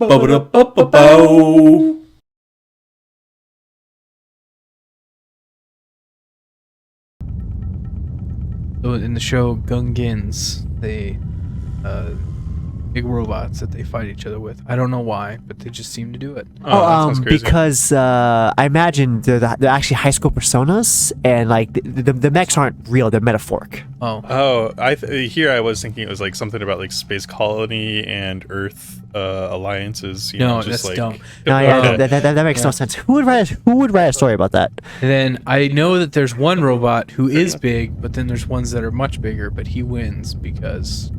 Ba-ba-da-ba-ba-bow. So in the show Gungans, they big robots that they fight each other with. I don't know why, but they just seem to do it. Oh, that sounds crazy. Because I imagine they're actually high school personas, and like the mechs aren't real; they're metaphoric. Oh, here I was thinking it was like something about like space colony and Earth alliances. You know, No, just that's like, dumb. No, yeah, Okay. that makes no sense. Who would write a story about that? And then I know that there's one robot who is big, but then there's ones that are much bigger, but he wins because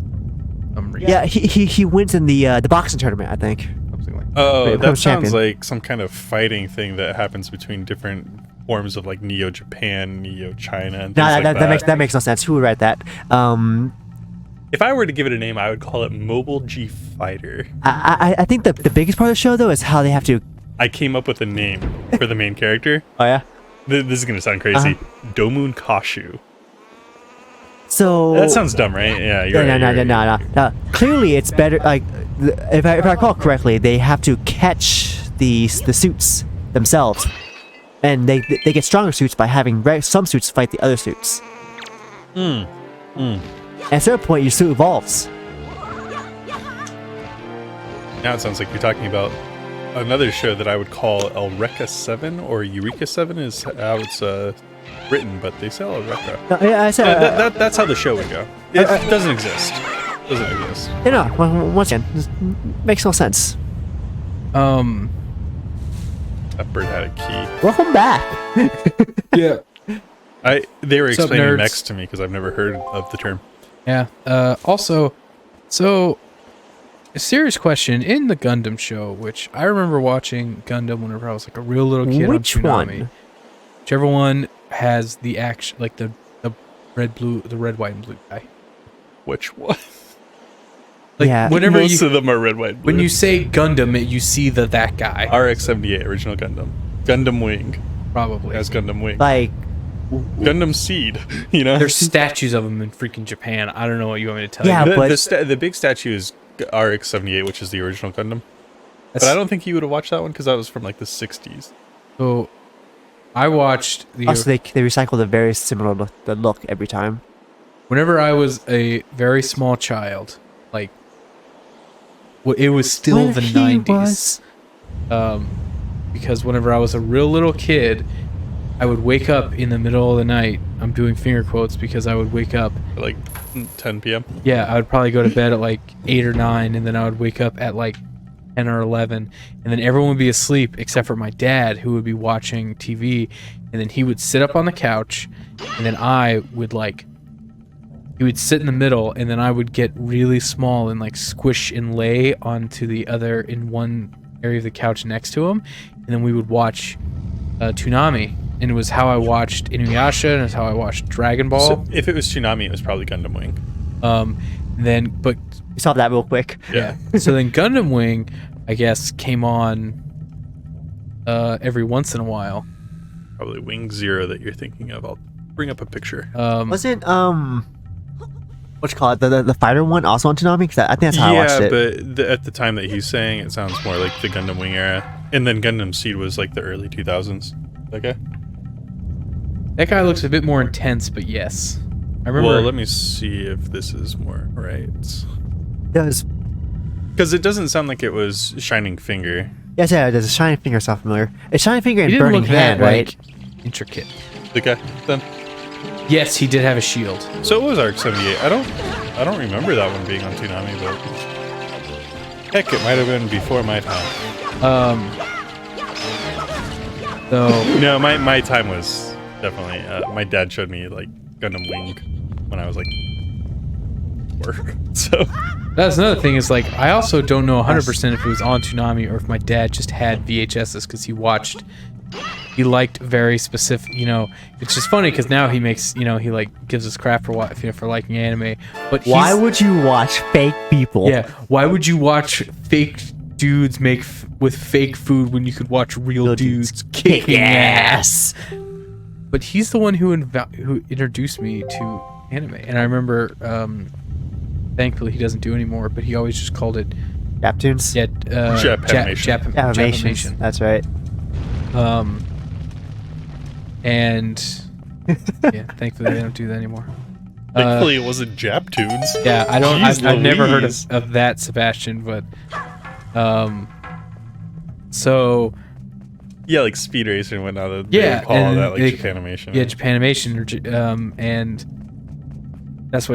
some reason. Yeah, he wins in the boxing tournament, I think. Something like Oh, Wait, that becomes sounds champion. like some kind of fighting thing that happens between different forms of like Neo Japan, Neo China, and things No, like that makes no sense. Who would write that? If I were to give it a name, I would call it Mobile G Fighter. I think the biggest part of the show though is how they have to. I came up with a name for the main character. Oh yeah. This is gonna sound crazy. Domun Kashu. So That sounds dumb, right? Yeah, you're right. No. Clearly, it's better. Like, if I recall correctly, they have to catch the suits themselves, and they get stronger suits by having some suits fight the other suits. At a certain point, your suit evolves. Now it sounds like you're talking about another show that I would call Elreka 7 or Eureka 7 is how it's written, but they say Elreka. No, yeah, I said. That's how the show would go. It doesn't exist. Doesn't exist. Once again, this makes no sense. That bird had a key. Welcome back. yeah. They were What's up, explaining nerds? next to me because I've never heard of the term. Yeah. Also, so a serious question in the Gundam show, which I remember watching Gundam whenever I was like a real little kid. Which on Toonami. one? Whichever one has the action, like the red, blue, the red, white, and blue guy. Which one? Like Yeah. whenever Most you of them are red, white, blue. when you say Gundam, you see that guy RX-78 original Gundam. Gundam Wing. probably. As Gundam Wing. Like, Gundam Seed. You know? There's statues of him in freaking Japan. I don't know what you want me to tell Yeah, you. but- the big statue is RX-78, which is the original Gundam. But That's- I don't think you would have watched that one because that was from like the 60s. So I watched the also they recycle the very similar look every time. whenever I was a very small child, like it was still When the he 90s. Because whenever I was a real little kid, I would wake up in the middle of the night. I'm doing finger quotes because I would wake up. At like 10 p.m. Yeah, I would probably go to bed at like 8 or 9, and then I would wake up at like 10 or 11, and then everyone would be asleep except for my dad, who would be watching TV, and then he would sit up on the couch, and then I would he would sit in the middle, and then I would get really small and like squish and lay onto the other in one area of the couch next to him, and then we would watch Toonami, and it was how I watched Inuyasha, and it's how I watched Dragon Ball. So if it was Tsunami, it was probably Gundam Wing. But We solved that real quick. Yeah. so then Gundam Wing, I guess, came on every once in a while. Probably Wing Zero that you're thinking of. I'll bring up a picture. Wasn't what you call it, the fighter one also on Toonami? 'Cause I think that's how I watched it. but at the time that he's saying, it sounds more like the Gundam Wing era. And then Gundam Seed was like the early 2000s. That guy? That guy looks a bit more intense, but yes. I remember. Well, let me see if this is more right. Does Because it doesn't sound like it was Shining Finger. yes, yeah, there's a Shining Finger sound familiar. It's Shining Finger he and didn't Burning look Hand, that right? like, intricate. The guy then. Yes, he did have a shield. So it was RX-78. I don't remember that one being on Toonami, but heck, it might have been before my time. So No, my time was definitely. My dad showed me like Gundam Wing when I was like 4. So that's another thing is like I also don't know 100% if it was on Toonami or if my dad just had VHSs because he liked very specific, it's just funny because now he makes, he like gives us crap for liking anime, but Why would you watch fake people? yeah, why would you watch fake dudes make with fake food when you could watch real dudes kicking ass? But he's the one who introduced me to anime, and I remember, thankfully he doesn't do anymore, but he always just called it Japtoons? Yeah, Japanimation. Animations. That's right. And yeah, thankfully they don't do that anymore. Thankfully, it wasn't Japtoons. Yeah, I don't. Jeez I've never heard Louise. of that, Sebastian. But so Yeah, like Speed Racer and whatnot. yeah, They would call and that like they- Japanimation. yeah, Japanimation, and that's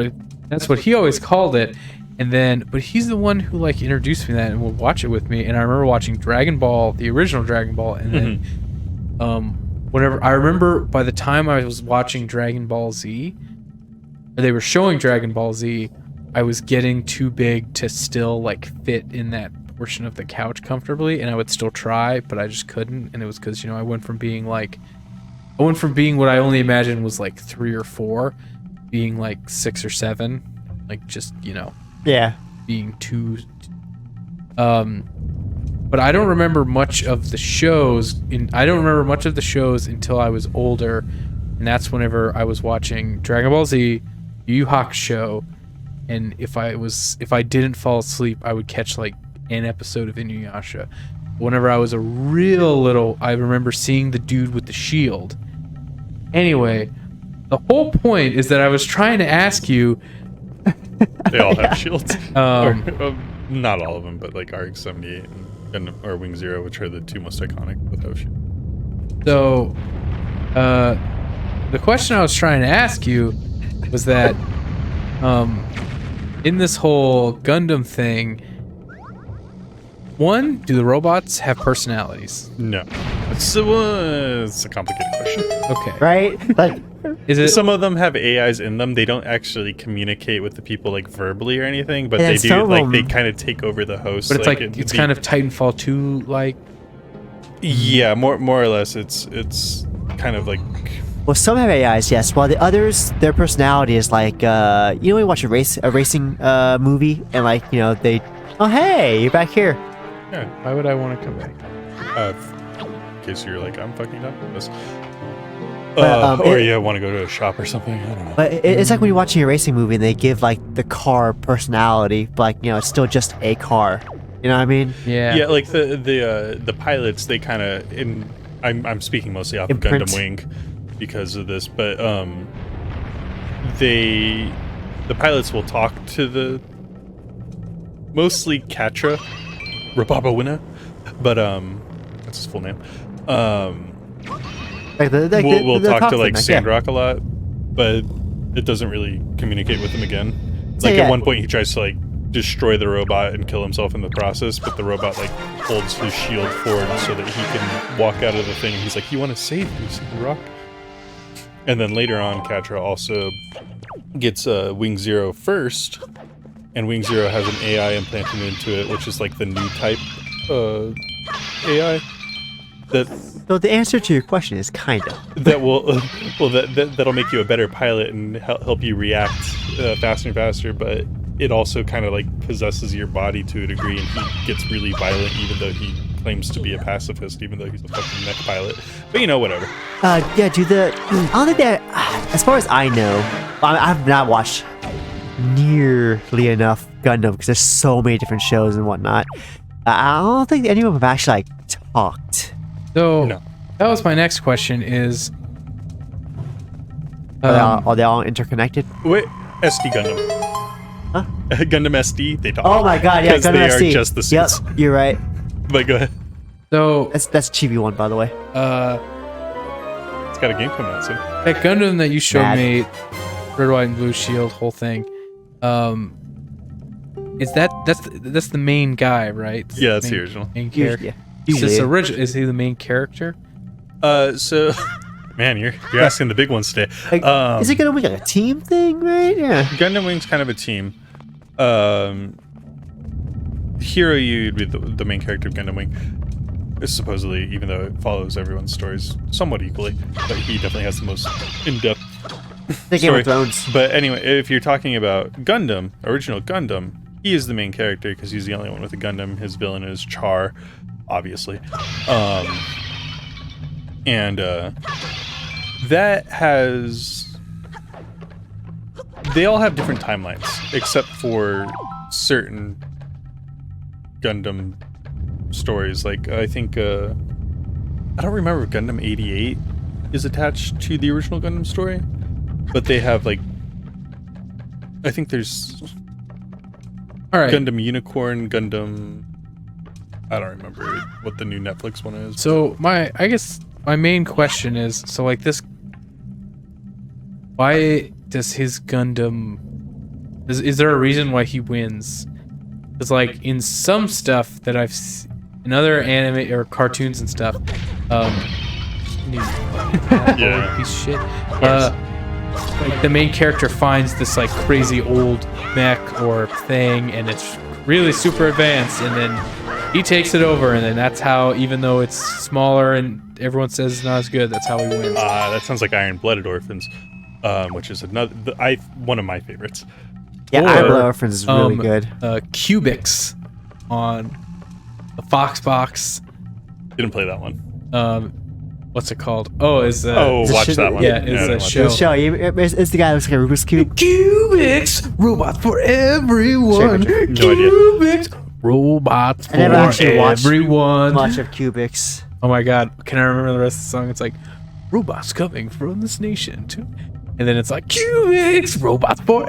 what he always called it. And then, but he's the one who like introduced me to that and would watch it with me. And I remember watching Dragon Ball, the original Dragon Ball, and then whenever I remember by the time I was watching Dragon Ball Z, or they were showing Dragon Ball Z, I was getting too big to still like fit in that portion of the couch comfortably, and I would still try, but I just couldn't. And it was because I went from being what I only imagined was like 3 or 4, being like 6 or 7, like just Yeah. being too. But I don't remember much of the shows. I don't remember much of the shows until I was older, and that's whenever I was watching Dragon Ball Z, Yu Yu Hakusho, and if I didn't fall asleep, I would catch like an episode of Inuyasha. Whenever I was a real little, I remember seeing the dude with the shield. Anyway, the whole point is that I was trying to ask you. They all have shields. Um, Not all of them, but like RX-78 or Wing Zero, which are the 2 most iconic without shields. So, the question I was trying to ask you was that, in this whole Gundam thing, one, do the robots have personalities? No, it's a complicated question. Okay. Right? Like, Is it? Some of them have AIs in them. They don't actually communicate with the people like verbally or anything, but And they some do of like them- they kind of take over the host. But it's kind of Titanfall 2 like. yeah, more or less. It's kind of like well, some have AIs, yes, while the others, their personality is like, when you watch a racing movie, and like, they, oh hey, you're back here. yeah. Why would I want to come back? In case you're like I'm fucking done with this. But, Or you want to go to a shop or something. I don't know. But it's like when you're watching a racing movie and they give like the car personality, but like, it's still just a car. You know what I mean? Yeah. Yeah, like the pilots, they kind of I'm speaking mostly off Imprint. of Gundam Wing because of this, but the pilots will talk to the mostly Katra Rababawina, but that's his full name. Like We'll talk to like yeah. Sandrock a lot, but it doesn't really communicate with him again. So, Like yeah. at one point he tries to like destroy the robot and kill himself in the process, but the robot like holds his shield forward so that he can walk out of the thing. And he's like, "You want to save me, Sandrock?" And then later on, Katra also gets Wing Zero first, and Wing Zero has an AI implanted into it, which is like the new type AI that So the answer to your question is kinda. that will that'll make you a better pilot and help you react faster and faster, but it also kind of like possesses your body to a degree, and he gets really violent even though he claims to be a pacifist, even though he's a fucking mech pilot. But whatever. Yeah, I don't think that, as far as I know, I've not watched nearly enough Gundam because there's so many different shows and whatnot. I don't think any of them have actually like talked. So No. that was my next question is. Are they all interconnected? Wait, SD Gundam. Huh? Gundam SD, they talk. Oh my god, yeah, because Gundam they SD. are just the suits. Yep, you're right. But go ahead. So That's Chibi one, by the way. It's got a game coming out soon. that Gundam that you showed Mad. me, red, white, and blue shield, whole thing. Is that's the main guy, right? Yeah, that's main, the original. main Usually, character. yeah. Is this Usually. original? Is he the main character? So, man, you're asking the big ones today. Like, is it gonna be like a team thing, right? Yeah. Gundam Wing's kind of a team. Hiryu would be the main character of Gundam Wing. Supposedly, even though it follows everyone's stories somewhat equally, but he definitely has the most in-depth The Game story. of Thrones. But anyway, if you're talking about Gundam, original Gundam, he is the main character because he's the only one with a Gundam. His villain is Char, obviously. And that has... They all have different timelines, except for certain Gundam stories. Like, I think, I don't remember if Gundam 88 is attached to the original Gundam story, but they have, like, I think there's All right. Gundam Unicorn, Gundam, I don't remember what the new Netflix one is. So I guess my main question is, so like this, why does his Gundam, is there a reason why he wins? Because like in some stuff that I've in other anime or cartoons and stuff, Yeah. piece of shit. Like the main character finds this like crazy old mech or thing, and it's really super advanced, and then he takes it over, and then that's how, even though it's smaller and everyone says it's not as good, that's how he wins. That sounds like Iron-Blooded Orphans, which is one of my favorites. Yeah, Or, Iron Blood Orphans is really good. Cubics on the Fox box. Didn't play that one. What's it called? Oh, is Watch that one. Yeah, I it's didn't a watch show. The show, it's the guy who looks like a Rubik's Cube. Cubics, robots for everyone. Sure. No idea. Cubics, robots I never for actually watched everyone. much of Cubics. Oh my god, can I remember the rest of the song? It's like, robots coming from this nation too. And then it's like, Cubics, robots for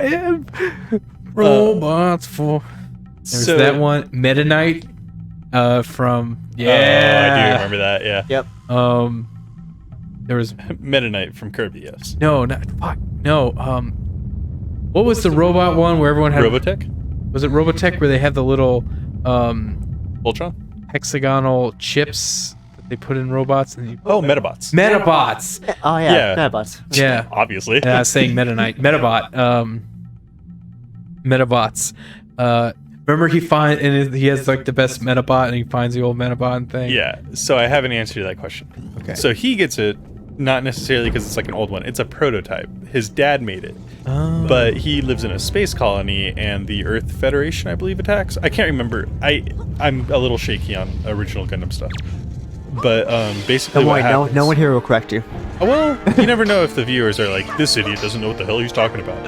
robots for. There's So- that one, Meta Knight, from I do remember that, yeah. Yep. There was Meta Knight from Kirby, yes. no, what was the robot one where everyone had? Robotech? Was it Robotech where they had the little Ultron? hexagonal chips that they put in robots and you, Oh, Metabots. Metabots? Oh yeah, Yeah. Metabots. Yeah. Obviously. Yeah, I was saying Meta Knight. Metabot. Metabots. Remember he has like the best Metabot, and he finds the old Metabot thing. Yeah, so I have an answer to that question. Okay. So he gets it, not necessarily because it's like an old one. It's a prototype. His dad made it. Oh. But he lives in a space colony, and the Earth Federation, I believe, attacks. I can't remember. I'm a little shaky on original Gundam stuff. But basically Don't what worry, happens... no one here will correct you. Oh, well, you never know if the viewers are like, this idiot doesn't know what the hell he's talking about.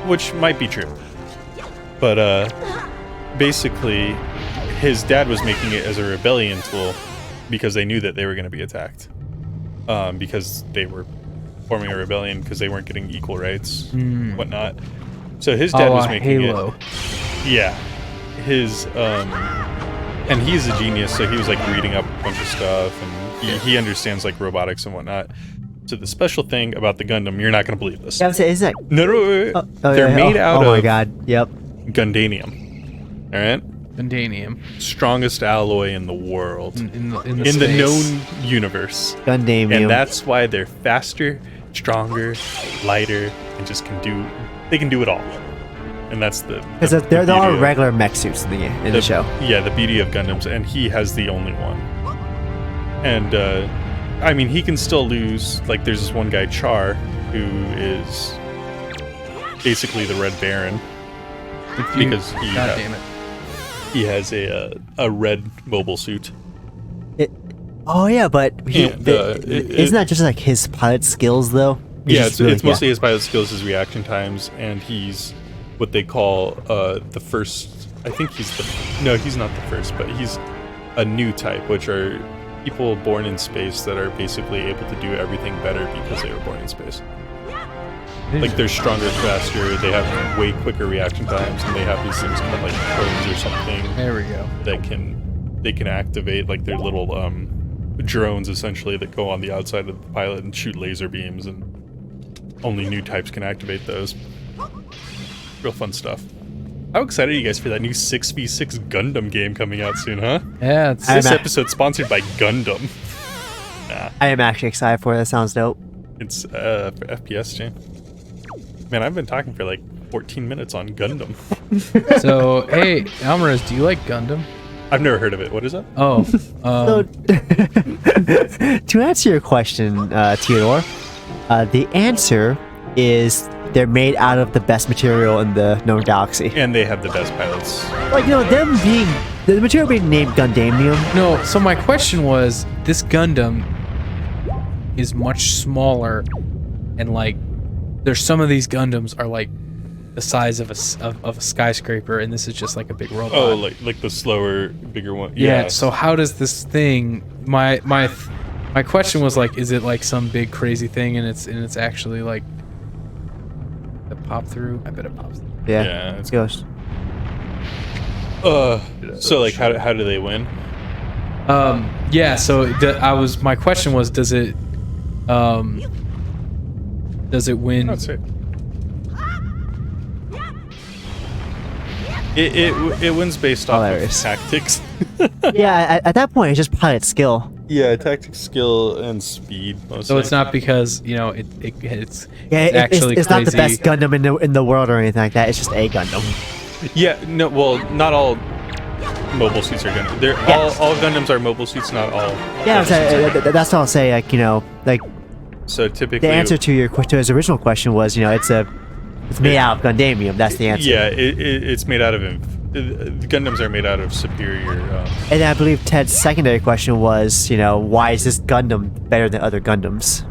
Which might be true. But basically, his dad was making it as a rebellion tool because they knew that they were going to be attacked. Because they were forming a rebellion because they weren't getting equal rights, whatnot. So his dad was making Halo. it. Yeah. His and he's a genius, so he was like reading up a bunch of stuff, and he understands like robotics and whatnot. So the special thing about the Gundam, you're not going to believe this. Yeah, I was saying, isn't that? No, wait. Oh, They're yeah, made out Oh my of god. Yep. Gundanium. All right? Gundanium. Strongest alloy in the world. In the In the space. known universe. Gundamium. And that's why they're faster, stronger, lighter, and just they can do it all. And that's because the there beauty are of- regular mech suits in the show. Yeah, the beauty of Gundams, and he has the only one. And I mean, he can still lose. Like, there's this one guy, Char, who is basically the Red Baron because God damn it. he has a red mobile suit. Oh yeah, but And, isn't that just like his pilot skills though? Yeah, Just really- it's mostly his pilot skills, his reaction times, and he's what they call the first. I think he's not the first, but he's a new type, which are people born in space that are basically able to do everything better because they were born in space. Like, they're stronger, faster, they have way quicker reaction times, and they have these things called like drones or something There we go. that they can activate, like their little drones essentially that go on the outside of the pilot and shoot laser beams, and only new types can activate those. Real fun stuff. How excited are you guys for that new 6v6 Gundam game coming out soon, huh? Yeah, it's This I'm a- episode sponsored by Gundam. I am actually excited for it. That sounds dope. It's for FPS, Jane. Man, I've been talking for like 14 minutes on Gundam. so. Hey, Alvarez, do you like Gundam? I've never heard of it. What is that? Oh, So, to answer your question, Theodore, the answer is they're made out of the best material in the known galaxy. And they have the best pilots. Like, the material being named Gundamium. no. So my question was, this Gundam is much smaller, and like, there's some of these Gundams are like the size of a skyscraper, and this is just like a big robot. Oh, like the slower, bigger one. Yeah. So how does this thing? My question was like, is it like some big crazy thing, and it's actually like the pop through? I bet it pops through. Yeah. Yeah, it's Goes. So like how do they win? Yeah. So my question was, does it win? That's it. It wins based off Hilarious. of tactics. Yeah, at that point, it's just pilot skill. Yeah, tactics, skill, and speed. Mostly. So it's not because it's actually It's not the crazy. best Gundam in the world or anything like that. It's just a Gundam. Yeah, no. Well, not all mobile suits are Gundam. They're all Gundams are mobile suits. Not all. Yeah, mobile suits are Gundam. that's all I'll say. Like like So typically, the answer to his original question was, it's made out of Gundamium. That's the answer. Yeah, it's made out of. The Gundams are made out of superior. And then I believe Ted's secondary question was, why is this Gundam better than other Gundams?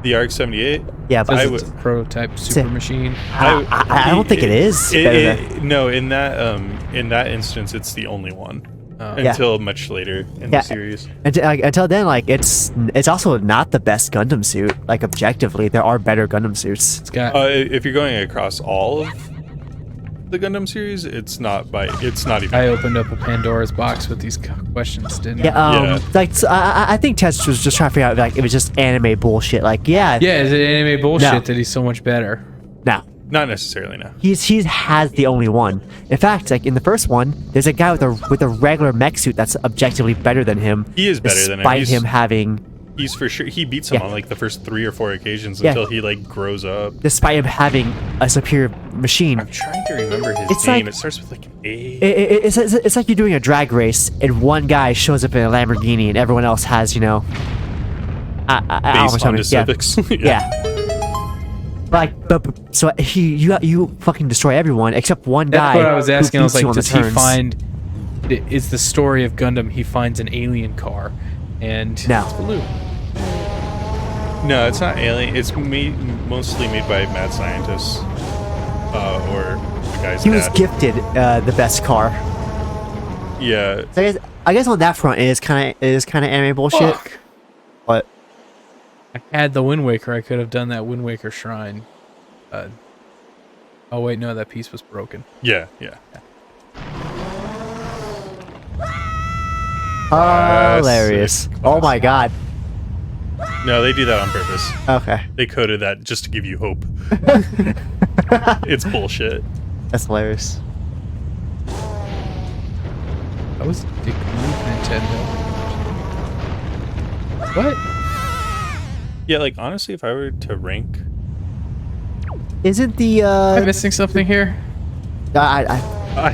The ARC-78. Yeah, but Because it's a prototype super machine. I don't think it is. better than- No, in that instance, it's the only one Yeah. until much later in the series. Until then, like it's also not the best Gundam suit. Like objectively, there are better Gundam suits. It's got If you're going across all of the Gundam series, it's not even. I opened up a Pandora's box with these questions, didn't I? Yeah, Yeah. like so I think Tess was just trying to figure out like it was just anime bullshit. Like, yeah, Yeah, is it anime bullshit No. that he's so much better? no. Not necessarily, no. He has the only one. In fact, like in the first one, there's a guy with a regular mech suit that's objectively better than him. He is better than him. despite him having, He's for sure. He beats him Yeah. on like the first 3 or 4 occasions Yeah. until he like grows up. despite him having a superior machine. I'm trying to remember his It's name. like- It starts with like an A. It's like you're doing a drag race and one guy shows up in a Lamborghini and everyone else has, Base Honda Honda Civics. Yeah. But so you fucking destroy everyone except one guy. That's what I was who asking. I was beats you like, on the does he turns. find? Is the story of Gundam? He finds an alien car, and No. it's blue. No, it's not Alien. It's mostly made by mad scientists, or the guy's He was dad. gifted the best car. Yeah, So I guess on that front it is kind of anime bullshit. Fuck. But I had the Wind Waker. I could have done that Wind Waker shrine. Oh wait, no, that piece was broken. yeah. hilarious. Oh my god. No, they do that on purpose. Okay, They coded that just to give you hope. It's bullshit. that's hilarious. That was a dick move, Nintendo. What? Yeah, like honestly, if I were to rank, Isn't the Am I missing something here? I I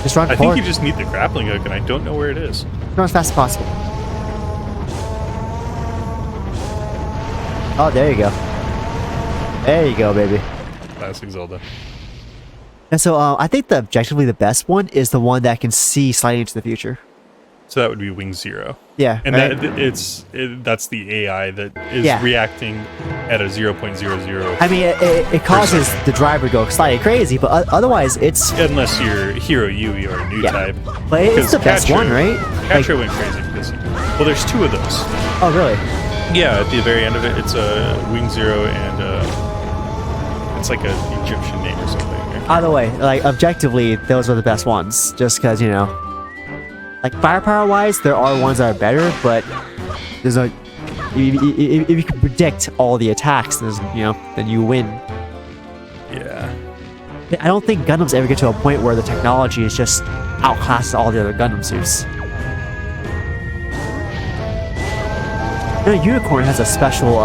just run I think forward. you just need the grappling hook, and I don't know where it is. Run as fast as possible. Oh, there you go. There you go, baby. Classic Zelda. And so I think the objectively the best one is the one that can see sliding into the future. So that would be Wing Zero. Yeah, And right? that's the AI that is Yeah. reacting at a 0.00. I mean, it causes the driver to go slightly crazy, but otherwise it's Unless you're Hero Yui or a new Yeah. type. but it's Because the best one, right? Catra went crazy because well, there's 2 of those. Oh, really? Yeah, at the very end of it, it's a Wing Zero and it's like an Egyptian name or something. Either way, like objectively, those are the best ones. Just because like firepower wise, there are ones that are better, but there's a if you can predict all the attacks, then you win. Yeah. I don't think Gundams ever get to a point where the technology is just outclasses all the other Gundam suits. Unicorn has a special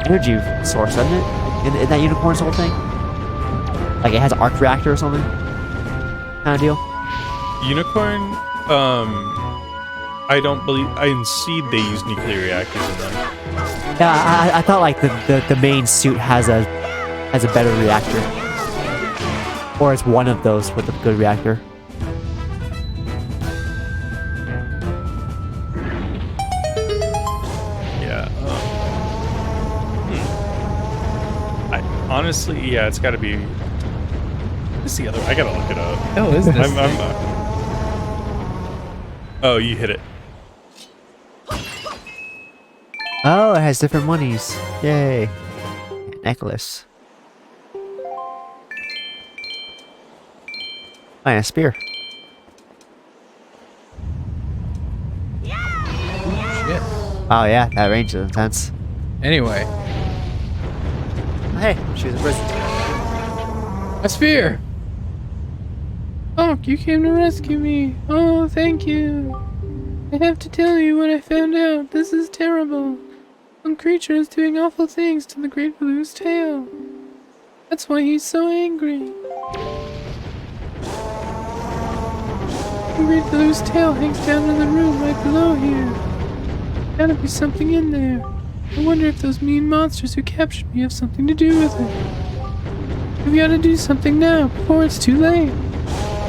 energy source, doesn't it? In that Unicorn's whole thing, like it has an arc reactor or something, kind of deal. Unicorn, I don't believe. In Seed, they use nuclear reactors in them. Yeah, I thought like the main suit has a better reactor, or it's one of those with a good reactor. Yeah. Honestly, yeah, it's got to be. What's the other? I gotta look it up. Hell is this? Oh, you hit it. Oh, it has different monies. Yay. Necklace. Oh, and a spear. Shit. Oh yeah, that range is intense. Anyway, Hey, she was in prison. a spear. Oh, you came to rescue me. Oh, thank you. I have to tell you what I found out. This is terrible. Some creature is doing awful things to the Great Blue's tail. That's why he's so angry. The Great Blue's tail hangs down in the room right below here. Gotta be something in there. I wonder if those mean monsters who captured me have something to do with it. We've got to do something now before it's too late.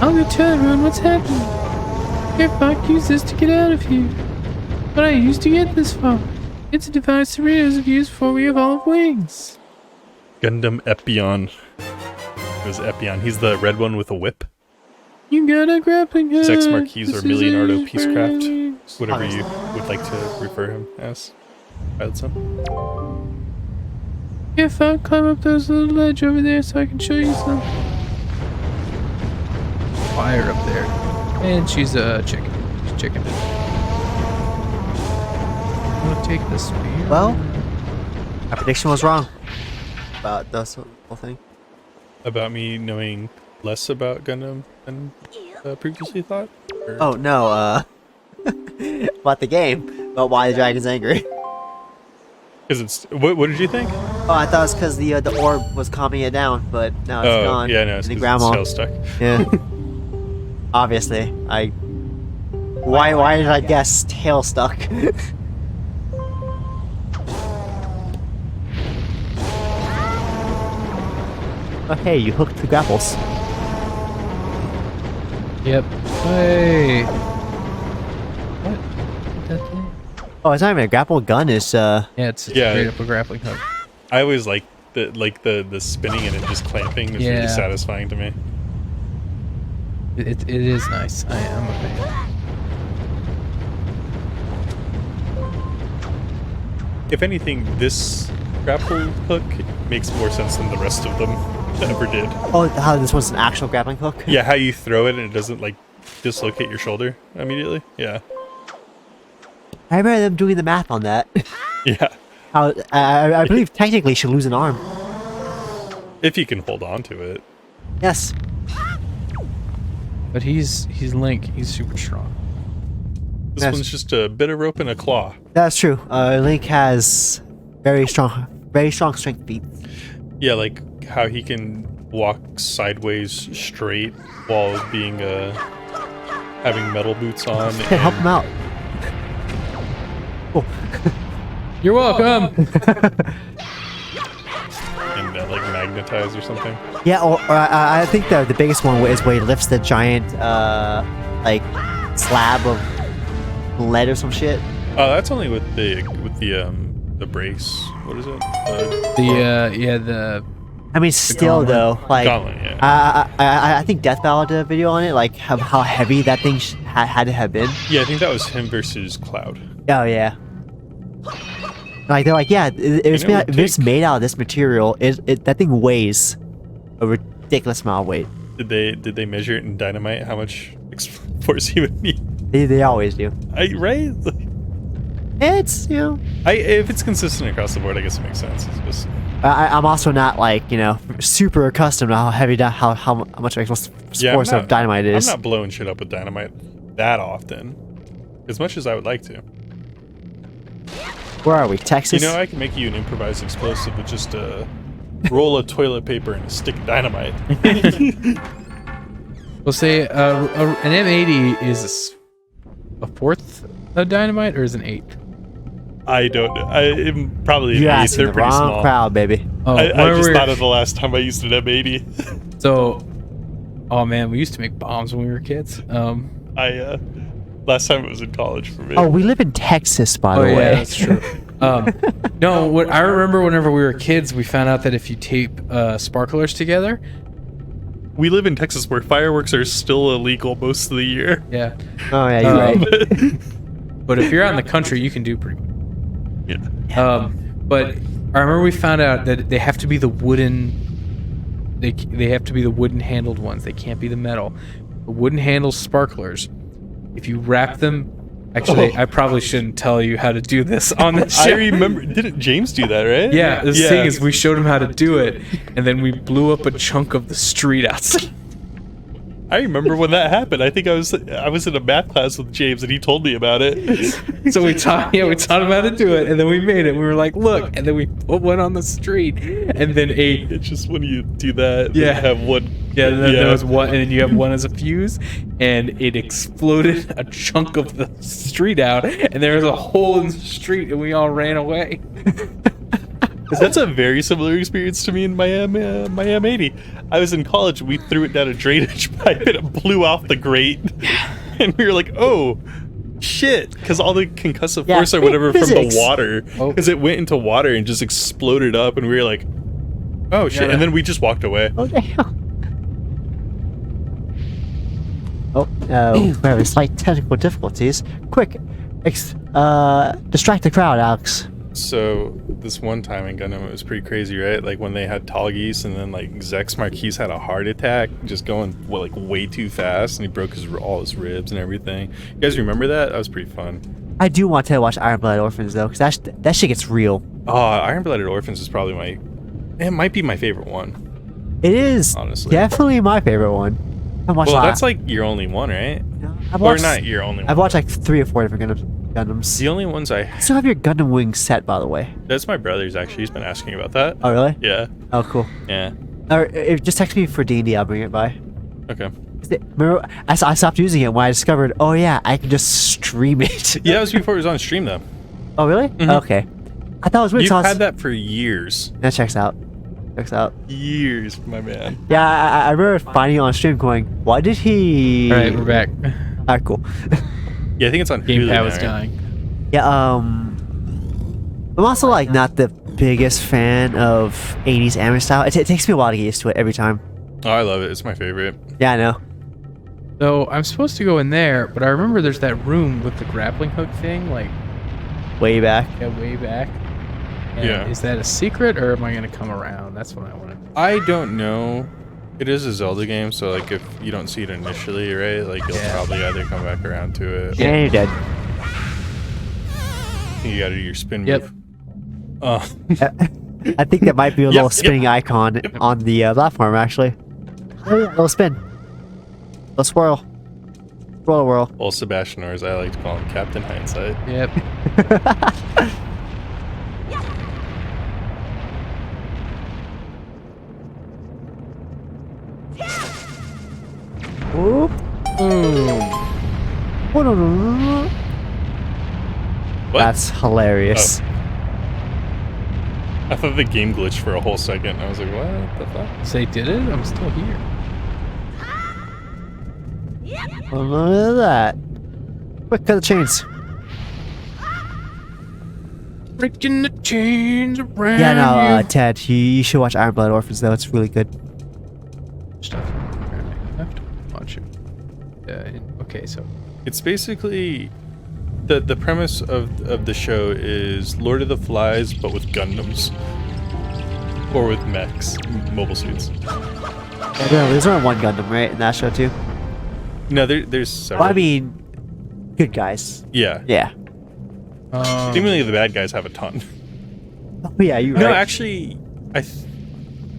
I'll go tell everyone what's happening. Here, Buck, use this to get out of here. What I used to get this far. It's a device the readers have used before we evolve wings. Gundam Epion. It was Epion. He's the red one with a whip. You got a grappling hook. Sex Marquis or This Leonardo is Peacecraft. wings. Whatever you would like to refer him as. Pilot son. If I climb up those little ledge over there so I can show you some. Fire up there. And she's a chicken. She's chicken. I'm gonna take the spear. Well, my prediction was wrong about this whole thing. About me knowing less about Gundam than previously thought? Or- Oh no, about the game, about why the dragon's angry. Because it's. What did you think? Oh, I thought it was because the orb was calming it down, but now it's gone. Yeah, no, it's and the because grandma. tail stuck. Yeah. Obviously, Why did I guess tail stuck? Oh hey, you hooked the grapples. Yep. Hey. What? That thing? Oh, it's not even a grapple gun. It's Yeah, it's Yeah. straight up a grappling hook. I always like the spinning and it just clamping is Yeah. really satisfying to me. It is nice. I'm a fan. If anything, this grapple hook makes more sense than the rest of them ever did. oh, how this one's an actual grappling hook. Yeah, how you throw it and it doesn't like dislocate your shoulder immediately. Yeah, I remember them doing the math on that. yeah. How I believe technically she'll lose an arm. If you can hold on to it. Yes. But he's Link. He's super strong. This Yes. one's just a bit of rope and a claw. That's true. Link has very strong strength feet. Yeah, like how he can walk sideways straight while being having metal boots on. Hey, help him out. Oh. You're welcome. And like magnetize or something. Yeah, or I think the biggest one is where he lifts the giant like slab of lead or some shit. Oh, that's only with the brace. What is it? The I mean, still gauntlet. though, like Gauntlet, yeah. I think Death Battle did a video on it, like how heavy that thing had to have been. Yeah, I think that was him versus Cloud. Oh yeah. Like they're like, yeah, if it's made out of this material, that thing weighs a ridiculous amount of weight. Did they measure it in dynamite? How much force he would need? They always do. Right? It's If it's consistent across the board, I guess it makes sense. It's just, I'm also not like super accustomed to how heavy how much force of dynamite it is. I'm not blowing shit up with dynamite that often, as much as I would like to. Where are we? Texas? I can make you an improvised explosive with just a roll of toilet paper and a stick of dynamite. We'll say an M80 is a fourth of dynamite, or is an eighth? I don't know. I'm probably an You're eighth. asking They're the pretty wrong small. crowd, baby. Oh, I when just we thought were- of the last time I used an M80. So, oh man, we used to make bombs when we were kids. Last time it was in college for me. Oh, we live in Texas, by Oh the yeah, way. that's true. No, what I remember whenever we were kids, we found out that if you tape sparklers together, We live in Texas where fireworks are still illegal most of the year. yeah. Oh yeah, you're right. But if you're out in the country, you can do pretty much. Yeah. But I remember we found out that they have to be the wooden. They have to be the wooden handled ones. They can't be the metal. The wooden handled sparklers. If you wrap them, actually, I probably shouldn't tell you how to do this on the show. I remember. Didn't James do that, right? Yeah, the thing is, we showed him how to do it, and then we blew up a chunk of the street outside. I remember when that happened. I think I was in a math class with James, and he told me about it. So we taught him how to do it, and then we made it. We were like, look, and then we put one on the street, and then It's just when you do that, Yeah. you have one. yeah, and then there was one, and then you have one as a fuse, and it exploded a chunk of the street out, and there was a hole in the street, and we all ran away. That's a very similar experience to me in Miami 80. I was in college. We threw it down a drainage pipe, and it blew off the grate. And we were like, "Oh, shit!" Because all the concussive Yeah, force or whatever from the physics. water, Oh. because it went into water and just exploded up, and we were like, "Oh shit!" Yeah. And then we just walked away. Oh damn. Oh, we're having slight technical difficulties. Quick, distract the crowd, Alex. So this one time in Gundam, it was pretty crazy, right? Like when they had Tall Geese, and then like Zex Marquise had a heart attack, just going like way too fast, and he broke all his ribs and everything. You guys remember that? That was pretty fun. I do want to watch Iron Blooded Orphans though, because that shit gets real. Oh, Iron Blooded Orphans is probably it might be my favorite one. It is Honestly. definitely my favorite one. I've watched Well, a lot. that's like your only one, right? I've Or watched, not your only one. I've watched like 3 or 4 different Gundams. The only ones I still have your Gundam Wing set, by the way. that's my brother's actually. He's been asking about that. Oh really? Yeah. Oh cool. Yeah. Or if just text me for D&D, I'll bring it by. Okay. Remember, I stopped using it when I discovered, oh yeah, I can just stream it. Yeah, that was before it was on stream though. Oh really? Mhm. Okay. I thought it was weird. You've so I was- had that for years. That checks out. Checks out. Years, my man. Yeah, I remember finding it on stream going, why did he... All right, we're back. Alright, cool. Yeah, I think it's on Hulu Gamepad now, was right? dying. Yeah, I'm also like not the biggest fan of 80s anime style. It takes me a while to get used to it every time. Oh, I love it. It's my favorite. Yeah, I know. So I'm supposed to go in there, but I remember there's that room with the grappling hook thing, like Way back. way back. And Yeah. Is that a secret, or am I gonna come around? That's what I want to. I don't know. It is a Zelda game, so like if you don't see it initially, right? Like you'll Yeah. probably either come back around to it. Yeah, you're dead. You gotta do your spin Yep. move. I think that might be a Yep, little yep. spinning icon on the platform, actually. Oh yeah, little spin. Little swirl. Swirl whirl. Old Sebastian, or as I like to call him, Captain Hindsight. Yep. Whoop. Boom. Oh, no, no, no, no. What? That's hilarious. I thought the game glitched for a whole second. I was like, what the fuck? Say, did it? I'm still here. Oh, look at that. Quick, cut the chains. Breaking the chains around Yeah, no, you. Ted, you should watch Iron Blood Orphans, though. It's really good. Stuff. I have to watch it. Okay, so It's basically the premise of the show is Lord of the Flies, but with Gundams. Or with mechs, mobile suits. Yeah, there's only one Gundam, right, in that show, too? No, there's several. Well, I mean, good guys. Yeah. Yeah. Seemingly the bad guys have a ton. Oh, yeah, you're No, right. actually,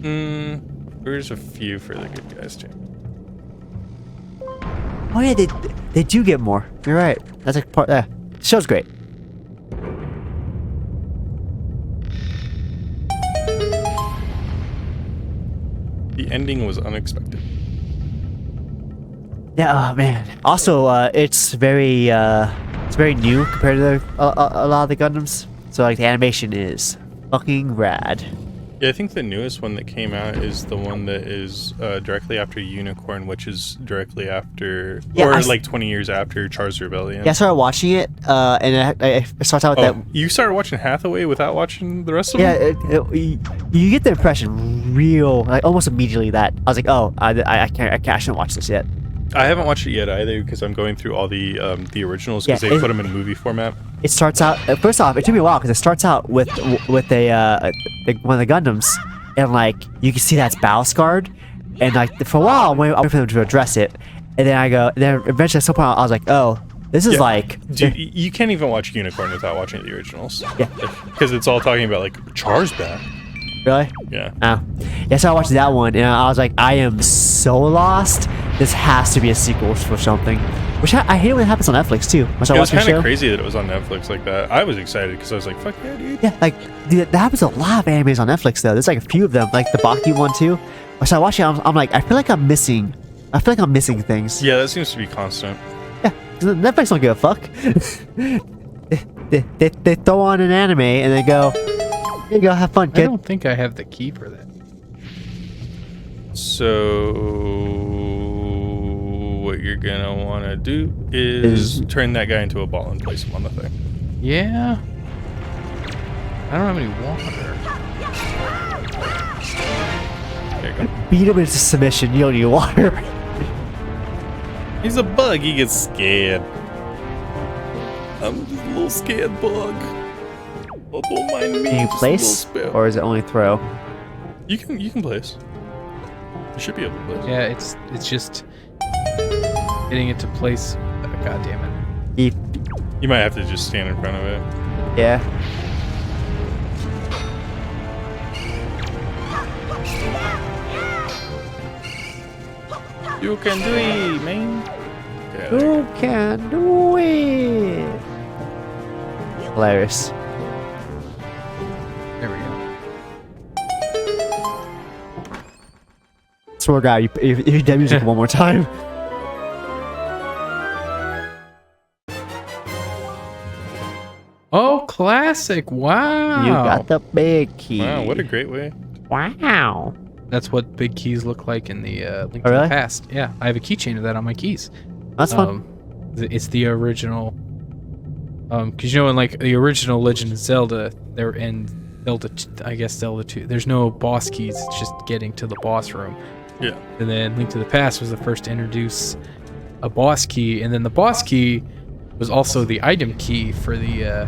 there's a few for the good guys too. Oh, yeah, they do get more. You're right. That's like part. The show's great. The ending was unexpected. Yeah, oh man. Also, it's very new compared to a lot of the Gundams. So like the animation is fucking rad. Yeah, I think the newest one that came out is the one that is directly after Unicorn, which is directly after, Yeah, or like 20 years after Char's Rebellion. Yeah, I started watching it, and it starts out with Oh, that. you started watching Hathaway without watching the rest of Yeah, them? you get the impression real, like almost immediately that I was like, oh, I shouldn't watch this yet. I haven't watched it yet either because I'm going through all the originals because Yeah, they put them in movie format. It starts out first off. It took me a while because it starts out with a one of the Gundams, and like you can see that's battle scarred, and like for a while I'm waiting for them to address it, and then eventually at some point I was like, oh, this is Yeah. like, Dude, you can't even watch Unicorn without watching the originals. Yeah. Because it's all talking about like Char's back. really? Yeah. Oh, yeah. So I watched that one, and I was like, I am so lost. This has to be a sequel for something. Which I hate when it happens on Netflix too. Once I It was watch the kind show. of crazy that it was on Netflix like that. I was excited because I was like, fuck yeah, dude. Yeah, like dude, that happens a lot of animes on Netflix though. There's like a few of them, like the Baki one too. So I watch it, I'm like, I feel like I'm missing things. Yeah, that seems to be constant. Yeah, 'cause Netflix don't give a fuck. they throw on an anime and they go, here you go, have fun, I kid. don't think I have the key for that. So what you're gonna want to do is turn that guy into a ball and place him on the thing. Yeah. I don't have any water. There you go. Beat him into submission. You don't need water. He's a bug. He gets scared. I'm just a little scared bug. Oh, don't mind me. Can you just a place, little spell. or is it only throw? You can place. You should be able to place. Yeah, it's just getting it to place. God damn it. You, You might have to just stand in front of it. yeah. You can do it, man. Okay, there you Who can do it? Hilarious. There we go. Swear to God, if you did music one more time. Oh, classic! Wow. You got the big key. Wow, what a great way. Wow. That's what big keys look like in the Link Oh, to really? the Past. Yeah, I have a keychain of that on my keys. That's fun. It's the original. Because you know, in like the original Legend of Zelda, they're in Zelda. I guess Zelda 2. There's no boss keys. It's just getting to the boss room. Yeah. And then Link to the Past was the first to introduce a boss key, and then the boss key was also the item key for the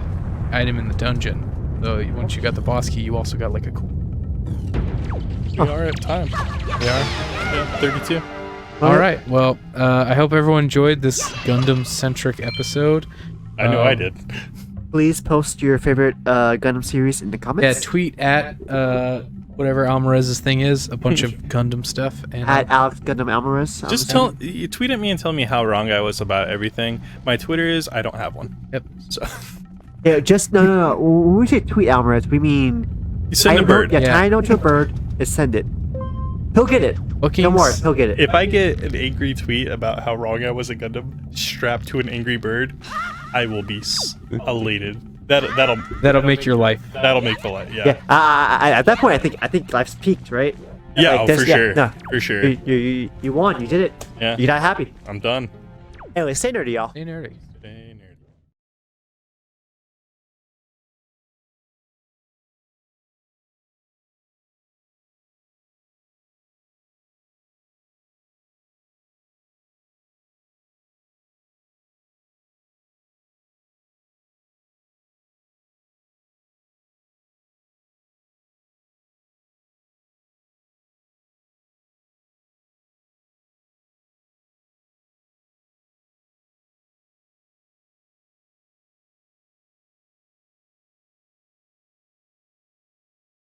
item in the dungeon. So once you got the boss key, you also got like a cool. We are at time. We are. Yeah, 32. All right. Well, I hope everyone enjoyed this Gundam-centric episode. I know I did. Please post your favorite Gundam series in the Yeah, comments. tweet at whatever Alvarez's thing is, a bunch of Gundam stuff, and At Alex Gundam Alvarez. Just you tweet at me and tell me how wrong I was about everything. My Twitter is I don't have one. Yep. So Yeah, just no. When we say tweet Alvarez, we mean you send a bird. Yeah, Yeah. tie a note to a bird and send it. He'll get it. Bookings. No more. He'll get it. If I get an angry tweet about how wrong I was at Gundam strapped to an angry bird, I will be elated. That'll Make your life. that'll make the light. Yeah. At that point, I think life's peaked, right? Yeah, Like, oh, there's- for sure. no. For sure. You won. You did it. Yeah. You're not happy. I'm done. Anyway, stay nerdy, y'all. Stay nerdy. Stay nerdy.